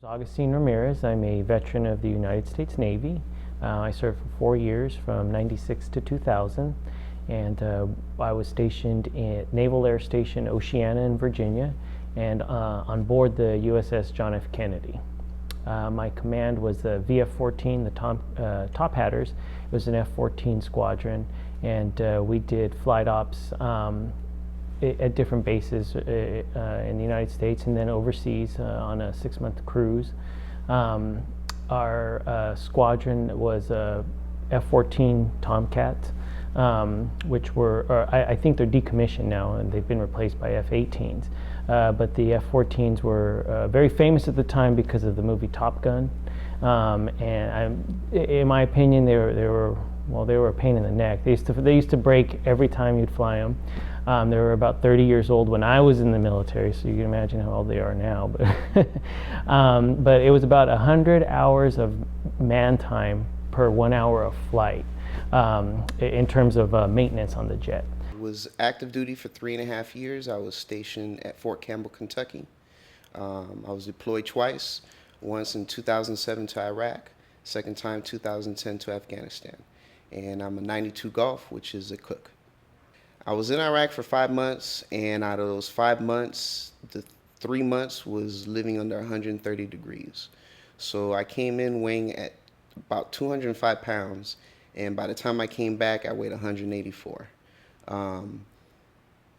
Augustine Ramirez. I'm a veteran of the United States Navy. I served for 4 years from '96 to 2000, and I was stationed at Naval Air Station Oceana in Virginia, and on board the USS John F. Kennedy. My command was the VF-14, the Top Hatters. It was an F-14 squadron, and we did flight ops at different bases in the United States and then overseas on a 6-month cruise. Our squadron was F-14 Tomcats, which were, I think they're decommissioned now and they've been replaced by F-18s. But the F-14s were very famous at the time because of the movie Top Gun. In my opinion, they were a pain in the neck. They used to break every time you'd fly them. They were about 30 years old when I was in the military, so you can imagine how old they are now. But it was about 100 hours of man time per 1 hour of flight in terms of maintenance on the jet. I was active duty for 3.5 years. I was stationed at Fort Campbell, Kentucky. I was deployed twice, once in 2007 to Iraq, second time 2010 to Afghanistan. And I'm a 92 Golf, which is a cook. I was in Iraq for 5 months, and out of those 5 months, the 3 months was living under 130 degrees. So I came in weighing at about 205 pounds, and by the time I came back, I weighed 184.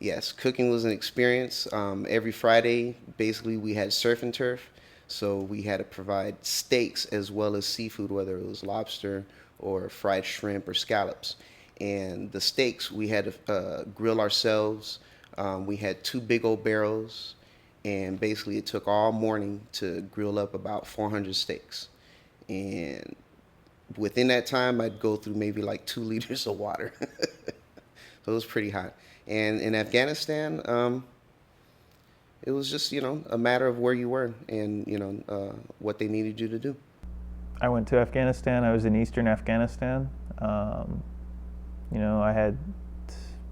Yes, cooking was an experience. Every Friday, basically, we had surf and turf, so we had to provide steaks as well as seafood, whether it was lobster or fried shrimp or scallops. And the steaks, we had to grill ourselves. We had 2 big old barrels, and basically it took all morning to grill up about 400 steaks. And within that time, I'd go through maybe like 2 liters of water. So it was pretty hot. And in Afghanistan, it was just, a matter of where you were and, what they needed you to do. I went to Afghanistan. I was in Eastern Afghanistan.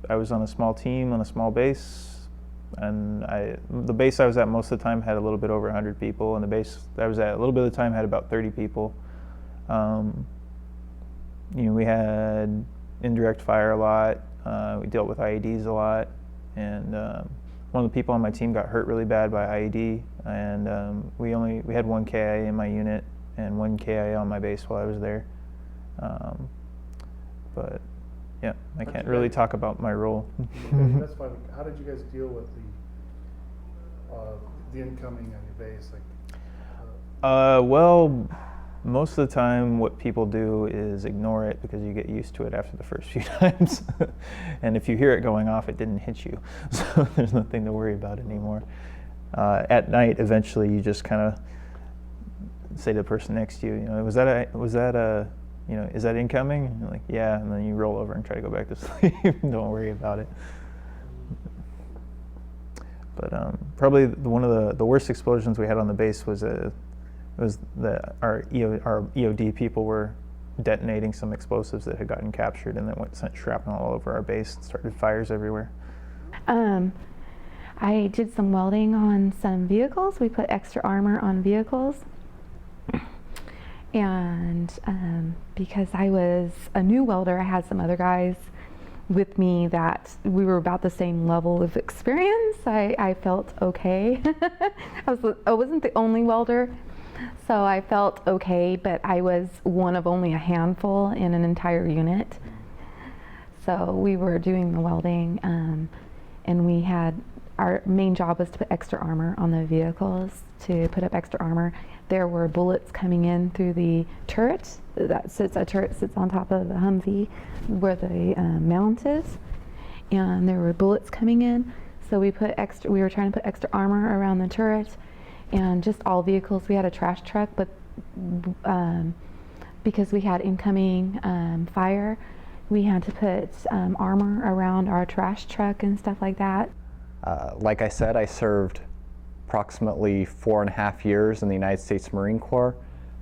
I was on a small team on a small base, and the base I was at most of the time had a little bit over 100 people, and the base I was at a little bit of the time had about 30 people. We had indirect fire a lot. We dealt with IEDs a lot, and one of the people on my team got hurt really bad by IED, and we had 1 KIA in my unit and 1 KIA on my base while I was there. But yeah, I can't really talk about my role. Okay, that's fine. How did you guys deal with the incoming on your base? Well, most of the time what people do is ignore it because you get used to it after the first few times. And if you hear it going off, it didn't hit you. So there's nothing to worry about anymore. At night, eventually you just kind of say to the person next to you, is that incoming? And you're like, yeah, and then you roll over and try to go back to sleep. Don't worry about it. But probably one of the worst explosions we had on the base was our EOD people were detonating some explosives that had gotten captured, and then sent shrapnel all over our base and started fires everywhere. I did some welding on some vehicles. We put extra armor on vehicles. And because I was a new welder, I had some other guys with me that we were about the same level of experience. I felt okay. I wasn't the only welder, so I felt okay, but I was one of only a handful in an entire unit. So we were doing the welding, and our main job was to put extra armor on the vehicles, to put up extra armor. There were bullets coming in through the turret. A turret sits on top of the Humvee where the mount is, and there were bullets coming in. So we were trying to put extra armor around the turret, and just all vehicles. We had a trash truck, but because we had incoming fire, we had to put armor around our trash truck and stuff like that. Like I said, I served approximately 4.5 years in the United States Marine Corps.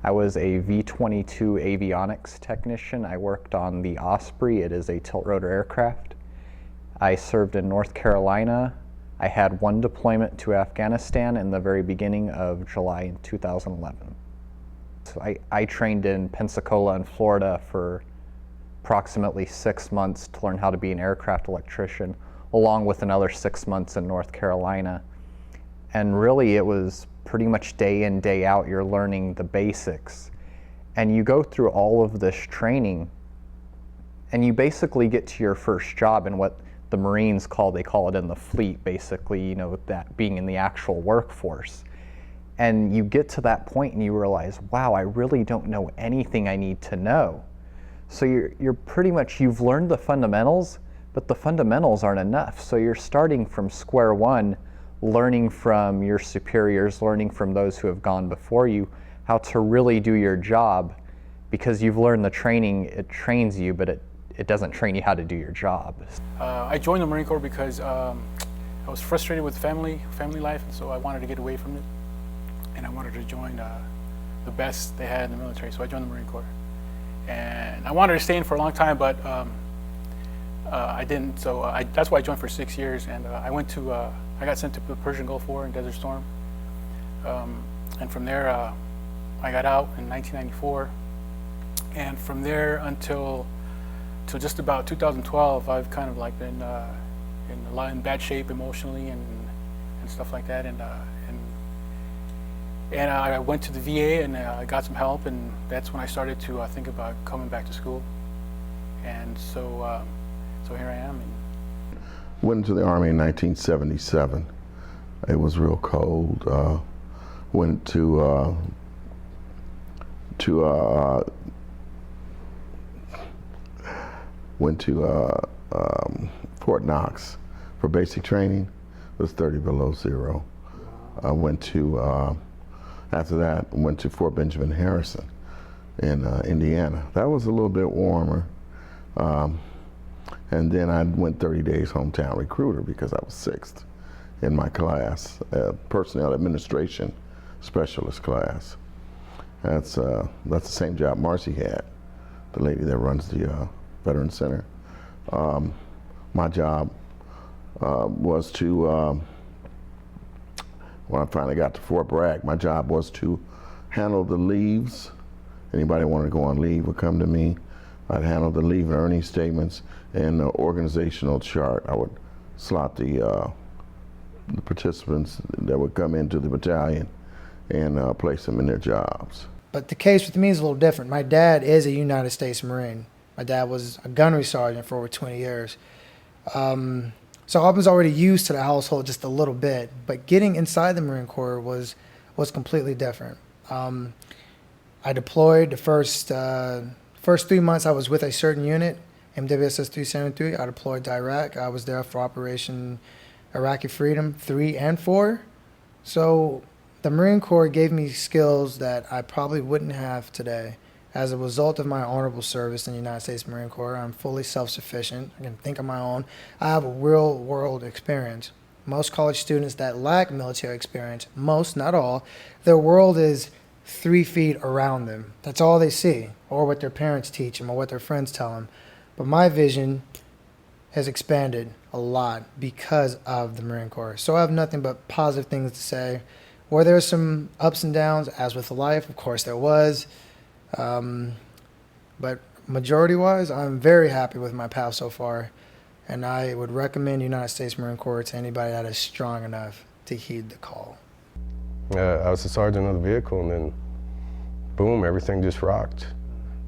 I was a V-22 avionics technician. I worked on the Osprey. It is a tilt-rotor aircraft. I served in North Carolina. I had one deployment to Afghanistan in the very beginning of July in 2011. So I trained in Pensacola in Florida for approximately 6 months to learn how to be an aircraft electrician, along with another 6 months in North Carolina. And really it was pretty much day in, day out, you're learning the basics. And you go through all of this training and you basically get to your first job in what the Marines they call it in the fleet, basically, you know, that being in the actual workforce. And you get to that point and you realize, wow, I really don't know anything I need to know. So you're pretty much, you've learned the fundamentals, but the fundamentals aren't enough. So you're starting from square one, learning from your superiors, learning from those who have gone before you, how to really do your job, because you've learned the training, it trains you, but it doesn't train you how to do your job. I joined the Marine Corps because I was frustrated with family life, and so I wanted to get away from it. And I wanted to join the best they had in the military, so I joined the Marine Corps. And I wanted to stay in for a long time, but I didn't, so that's why I joined for 6 years. And I got sent to the Persian Gulf War in Desert Storm. And from there, I got out in 1994. And from there until just about 2012, I've kind of like been in bad shape emotionally and stuff like that. And I went to the VA and I got some help, and that's when I started to think about coming back to school. And so here I am. Went into the Army in 1977. It was real cold. Went to Fort Knox for basic training. It was 30 below zero. I went to after that, I went to Fort Benjamin Harrison in Indiana. That was a little bit warmer. And then I went 30 days hometown recruiter because I was 6th in my class, personnel administration specialist class. That's the same job Marcy had, the lady that runs the Veteran Center. My job was to, when I finally got to Fort Bragg, my job was to handle the leaves. Anybody wanted to go on leave would come to me. I'd handle the leave and earning statements and the organizational chart. I would slot the participants that would come into the battalion and place them in their jobs. But the case with me is a little different. My dad is a United States Marine. My dad was a gunnery sergeant for over 20 years. So I was already used to the household just a little bit, but getting inside the Marine Corps was completely different. I deployed the first 3 months I was with a certain unit, MWSS 373. I deployed to Iraq. I was there for Operation Iraqi Freedom 3 and 4. So the Marine Corps gave me skills that I probably wouldn't have today. As a result of my honorable service in the United States Marine Corps, I'm fully self-sufficient. I can think on my own. I have a real-world experience. Most college students that lack military experience, most, not all, their world is 3 feet around them. That's all they see, or what their parents teach them, or what their friends tell them. But my vision has expanded a lot because of the Marine Corps. So I have nothing but positive things to say. Were there some ups and downs, as with life? Of course there was. But majority-wise, I'm very happy with my path so far, and I would recommend United States Marine Corps to anybody that is strong enough to heed the call. I was the sergeant of the vehicle, and then boom, everything just rocked.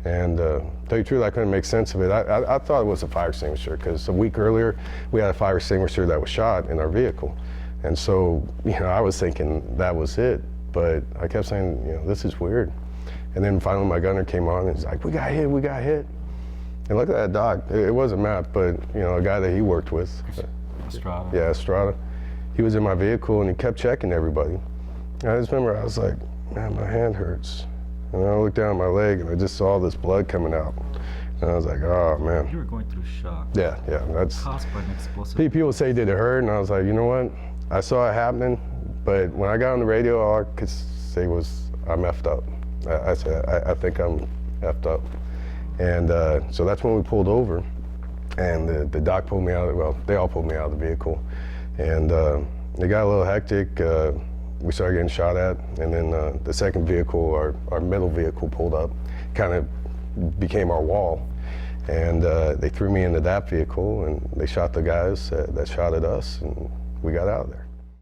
And to tell you the truth, I couldn't make sense of it. I thought it was a fire extinguisher, because a week earlier, we had a fire extinguisher that was shot in our vehicle. And so, I was thinking that was it, but I kept saying, this is weird. And then finally my gunner came on and he's like, we got hit. And look at that doc. It wasn't Matt, but a guy that he worked with. Estrada. Yeah, Estrada. He was in my vehicle and he kept checking everybody. And I just remember I was like, man, my hand hurts. And I looked down at my leg and I just saw this blood coming out. And I was like, oh man. You were going through shock. Yeah, that's. Caused by an explosive. People say, did it hurt? And I was like, you know what? I saw it happening, but when I got on the radio, all I could say was, I'm effed up. I said, I think I'm effed up. And so that's when we pulled over, and the doc pulled me out, well, they all pulled me out of the vehicle. And it got a little hectic. We started getting shot at, and then the second vehicle, our middle vehicle, pulled up, kind of became our wall. And they threw me into that vehicle, and they shot the guys that shot at us, and we got out of there.